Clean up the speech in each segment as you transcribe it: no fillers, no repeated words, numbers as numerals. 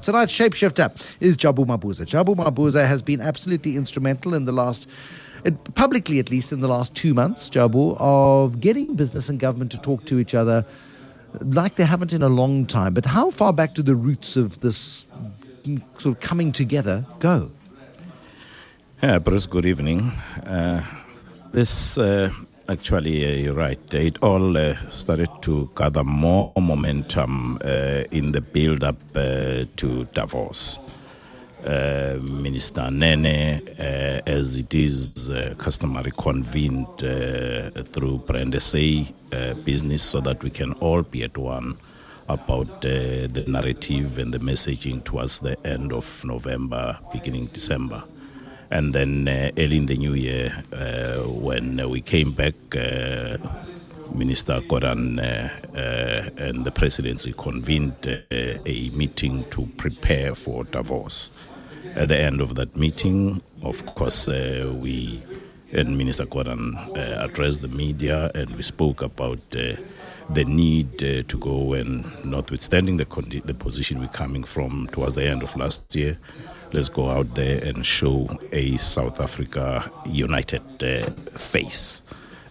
Tonight's Shapeshifter is Jabu Mabuza. Jabu Mabuza has been absolutely instrumental in the last, publicly at least in the last 2 months, Jabu, of getting business and government to talk to each other like they haven't in a long time. But how far back do the roots of this sort of coming together go? Yeah, Bruce, good evening. Actually, you're right. It all started to gather more momentum in the build-up to Davos. Minister Nene, as it is customary, convened through Brand SA business so that we can all be at one about the narrative and the messaging towards the end of November, beginning December. And then early in the new year, when we came back, Minister Goran and the presidency convened a meeting to prepare for Davos. At the end of that meeting, of course, we and Minister Goran addressed the media, and we spoke about the need to go, and notwithstanding the position we're coming from towards the end of last year, let's go out there and show a South Africa united face.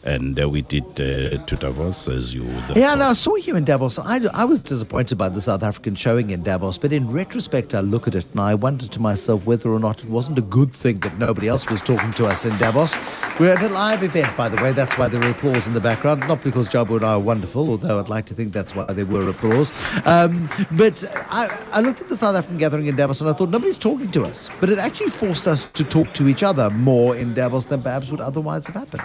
And we did to Davos, as you... I saw you in Davos. I was disappointed by the South African showing in Davos, but in retrospect, I look at it and I wonder to myself whether or not it wasn't a good thing that nobody else was talking to us in Davos. We're at a live event, by the way. That's why there were applause in the background. Not because Jabu and I are wonderful, although I'd like to think that's why there were applause. But I looked at the South African gathering in Davos and I thought, nobody's talking to us. But it actually forced us to talk to each other more in Davos than perhaps would otherwise have happened.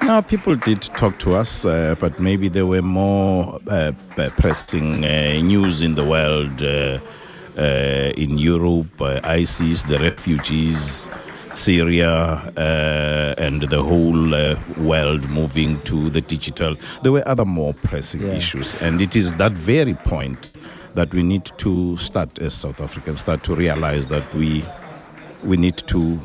No, people did talk to us, but maybe there were more pressing news in the world, in Europe, ISIS, the refugees, Syria, and the whole world moving to the digital. There were other more pressing issues, and it is that very point that we need to start as South Africans, start to realize that we need to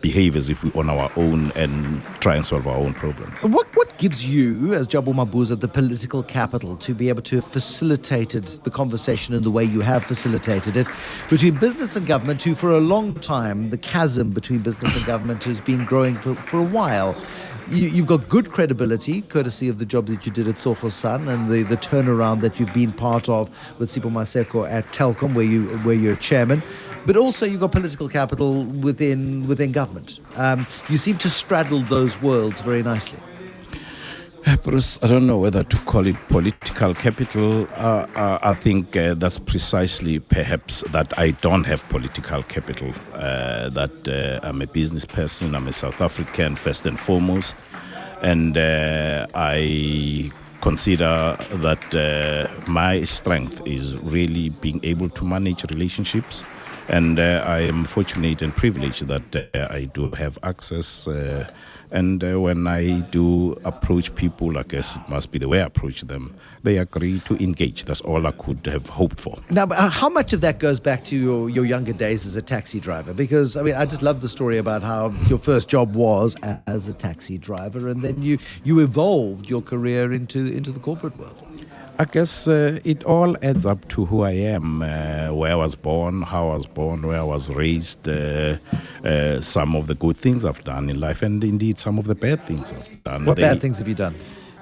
behave as if we're on our own and try and solve our own problems. What gives you, as Jabu Mabuza, the political capital to be able to have facilitated the conversation in the way you have facilitated it between business and government, who for a long time, the chasm between business and government has been growing for a while? You've got good credibility, courtesy of the job that you did at Sokho Sun and the turnaround that you've been part of with Sipho Maseko at Telkom, where you're chairman. But also you've got political capital within government. You seem to straddle those worlds very nicely. Bruce, I don't know whether to call it political capital. I think that's precisely perhaps that I don't have political capital, that I'm a business person, I'm a South African first and foremost, and I consider that my strength is really being able to manage relationships. And I am fortunate and privileged that I do have access. And when I do approach people, I guess it must be the way I approach them, they agree to engage. That's all I could have hoped for. Now, how much of that goes back to your younger days as a taxi driver? Because, I mean, I just love the story about how your first job was as a taxi driver, and then you evolved your career into the corporate world. I guess it all adds up to who I am, where I was born, how I was born, where I was raised, some of the good things I've done in life, and indeed some of the bad things I've done. What bad things have you done?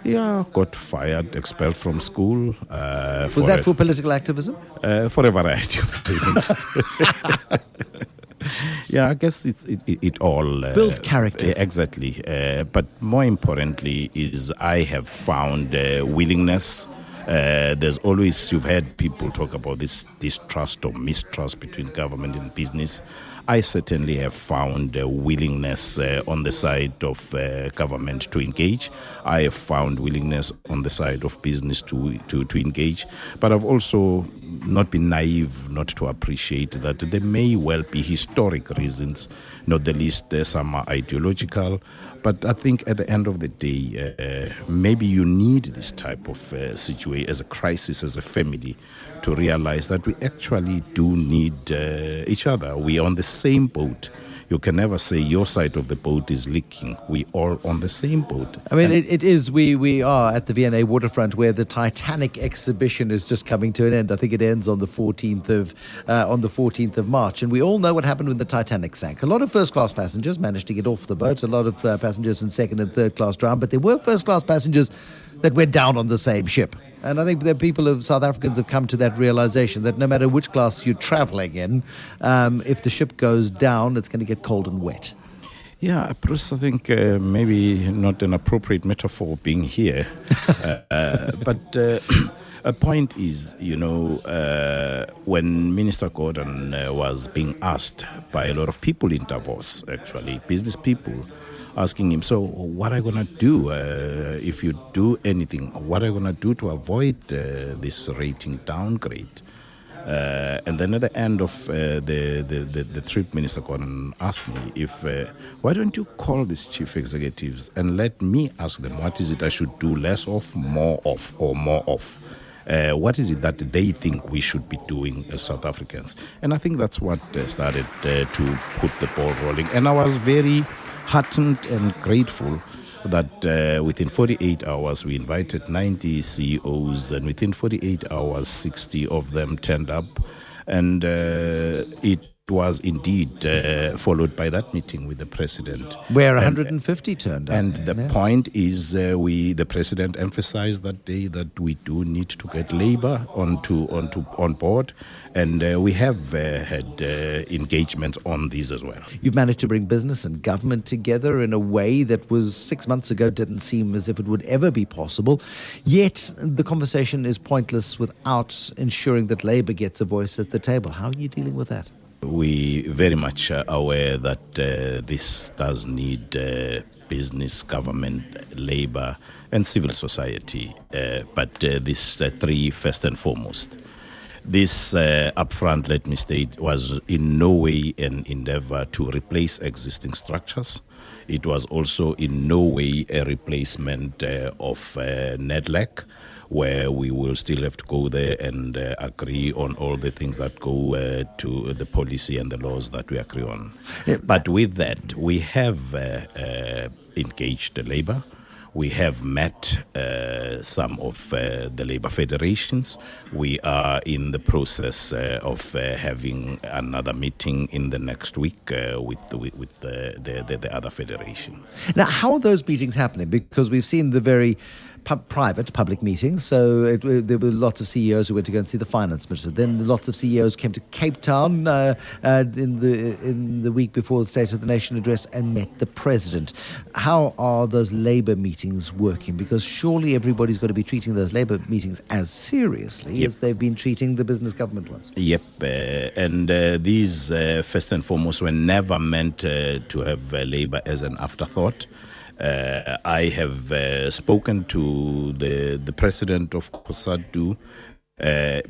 Yeah, got fired, expelled from school. Was that for political activism? For a variety of reasons. Yeah, I guess it all builds character. Exactly. But more importantly is I have found willingness. There's always, you've heard people talk about this distrust or mistrust between government and business. I certainly have found a willingness on the side of government to engage. I have found willingness on the side of business to engage. But I've also not been naive not to appreciate that there may well be historic reasons, not the least some are ideological. But I think at the end of the day, maybe you need this type of situation as a crisis, as a family, to realize that we actually do need each other. We are on the same boat You can never say your side of the boat is leaking. We all on the same boat. I mean, it is. We are at the V&A waterfront where the Titanic exhibition is just coming to an end. I think it ends on the 14th of March, and we all know what happened when the Titanic sank. A lot of first-class passengers managed to get off the boat. A lot of passengers in second and third class drowned, but there were first-class passengers that went down on the same ship. And I think the people of South Africans have come to that realization that no matter which class you're traveling in, if the ship goes down, it's going to get cold and wet. Yeah, Bruce, I think maybe not an appropriate metaphor being here. But a point is, when Minister Gordon was being asked by a lot of people in Davos, actually, business people, asking him, so what are you going to do if you do anything? What are you going to do to avoid this rating downgrade? And then at the end of the trip, Minister Gordon asked me why don't you call these chief executives and let me ask them what is it I should do less of, more of, or more of? What is it that they think we should be doing as South Africans? And I think that's what started to put the ball rolling. And I was very heartened and grateful that within 48 hours we invited 90 CEOs, and within 48 hours 60 of them turned up, and it was indeed followed by that meeting with the president, where 150 turned up. And the point is, the president emphasized that day that we do need to get labor on board, and we have had engagements on these as well. You've managed to bring business and government together in a way that was 6 months ago didn't seem as if it would ever be possible. Yet the conversation is pointless without ensuring that labor gets a voice at the table. How are you dealing with that? We very much are aware that this does need business, government, labor, and civil society. But these three, first and foremost. This upfront, let me state, was in no way an endeavor to replace existing structures. It was also in no way a replacement of NEDLAC, where we will still have to go there and agree on all the things that go to the policy and the laws that we agree on. Yeah. But with that, we have engaged the labor. We have met some of the labor federations. We are in the process of having another meeting in the next week with the other federation. Now, how are those meetings happening? Because we've seen the very private public meetings. So there were lots of CEOs who went to go and see the finance minister. Then lots of CEOs came to Cape Town in the week before the State of the Nation address and met the president. How are those labour meetings working? Because surely everybody's got to be treating those labour meetings as seriously as they've been treating the business government ones. Yep. And these, first and foremost, were never meant to have labour as an afterthought. I have spoken to the president of COSATU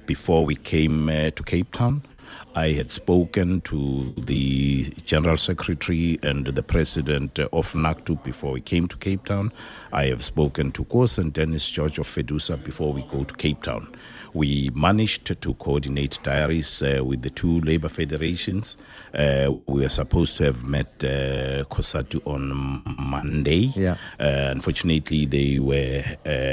before we came to Cape Town. I had spoken to the General Secretary and the President of NACTU before we came to Cape Town. I have spoken to Kos and Dennis George of FEDUSA before we go to Cape Town. We managed to coordinate diaries with the two labor federations. We were supposed to have met COSATU on Monday. Yeah. Unfortunately, they were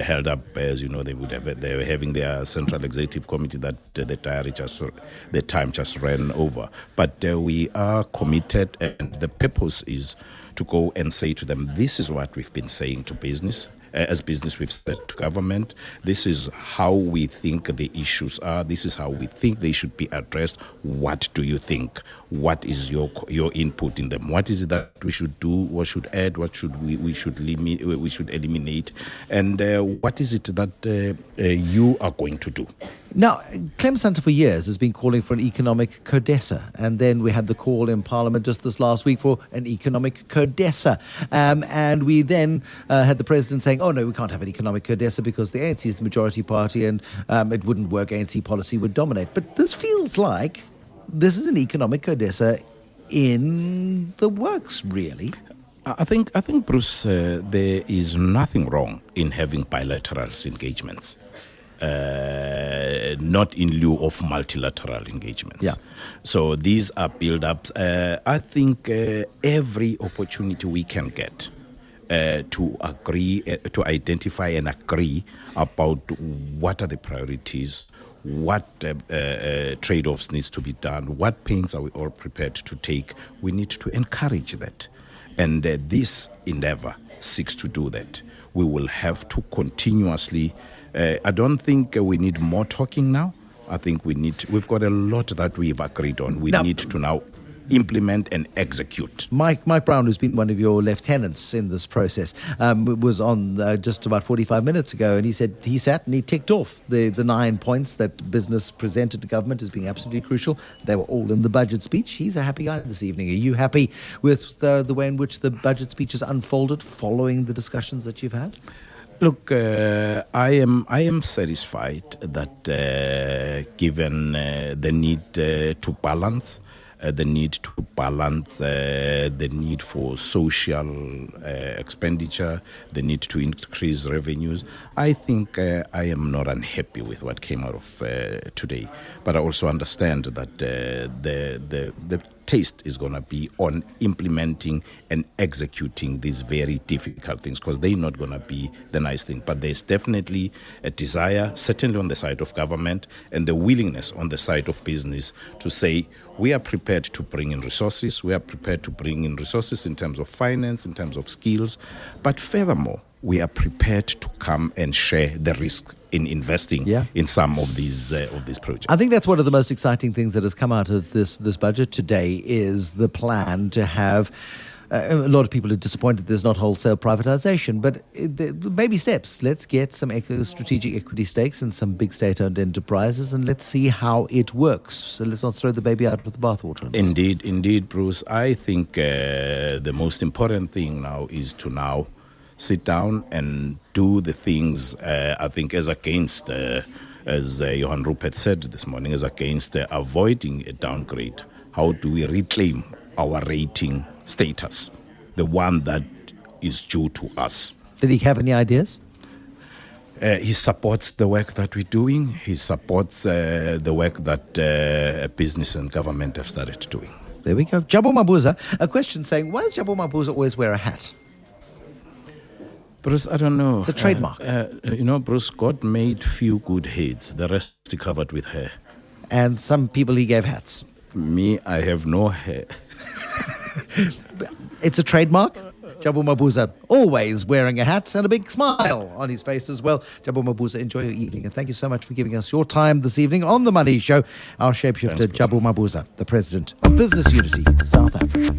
held up. As you know, they were having their Central Executive Committee that the time just ran over. But we are committed, and the purpose is to go and say to them, this is what we've been saying to business. As business, we've said to government, this is how we think the issues are. This is how we think they should be addressed. What do you think? What is your input in them? What is it that we should do? What should add? What should we should limit? We should eliminate? And what is it that you are going to do? Now, Clem Santa for years has been calling for an economic codessa, and then we had the call in Parliament just this last week for an economic codessa. And we then had the President saying, oh no, we can't have an economic codessa because the ANC is the majority party and it wouldn't work, ANC policy would dominate. But this feels like this is an economic codessa in the works, really. I think Bruce, there is nothing wrong in having bilateral engagements. not in lieu of multilateral engagements. Yeah. So these are build-ups. I think every opportunity we can get to agree, to identify and agree about what are the priorities, what trade-offs needs to be done, what pains are we all prepared to take. We need to encourage that. And this endeavor seeks to do that. We will have to continuously, I don't think we need more talking now. I think we've got a lot that we've agreed on. We need to now implement and execute. Mike Brown, who's been one of your lieutenants in this process, was on just about 45 minutes ago, and he said he sat and he ticked off the 9 points that business presented to government as being absolutely crucial. They were all in the budget speech. He's a happy guy this evening. Are you happy with the way in which the budget speech has unfolded following the discussions that you've had? Look, I am satisfied that given the need to balance, the need for social expenditure, the need to increase revenues. I think I am not unhappy with what came out of today, but I also understand that the taste is going to be on implementing and executing these very difficult things, because they're not going to be the nice thing. But there's definitely a desire, certainly on the side of government, and the willingness on the side of business to say, we are prepared to bring in resources. We are prepared to bring in resources in terms of finance, in terms of skills. But furthermore, we are prepared to come and share the risk in investing in some of these projects. I think that's one of the most exciting things that has come out of this budget today is the plan to have. A lot of people are disappointed there's not wholesale privatization, but baby steps. Let's get some strategic equity stakes in some big state-owned enterprises, and let's see how it works. So let's not throw the baby out with the bathwater. Indeed, Bruce. I think the most important thing now is to now sit down and do the things, I think, as against, as Johan Rupert said this morning, as against avoiding a downgrade. How do we reclaim our rating status, the one that is due to us? Did he have any ideas? He supports the work that we're doing. He supports the work that business and government have started doing. There we go. Jabu Mabuza, a question saying, why does Jabu Mabuza always wear a hat? Bruce, I don't know. It's a trademark. Bruce, God made few good heads. The rest he covered with hair. And some people he gave hats. Me, I have no hair. It's a trademark. Jabu Mabuza always wearing a hat and a big smile on his face as well. Jabu Mabuza, enjoy your evening, and thank you so much for giving us your time this evening on The Money Show. Our shapeshifter, Jabu Mabuza, the president of Business Unity South Africa.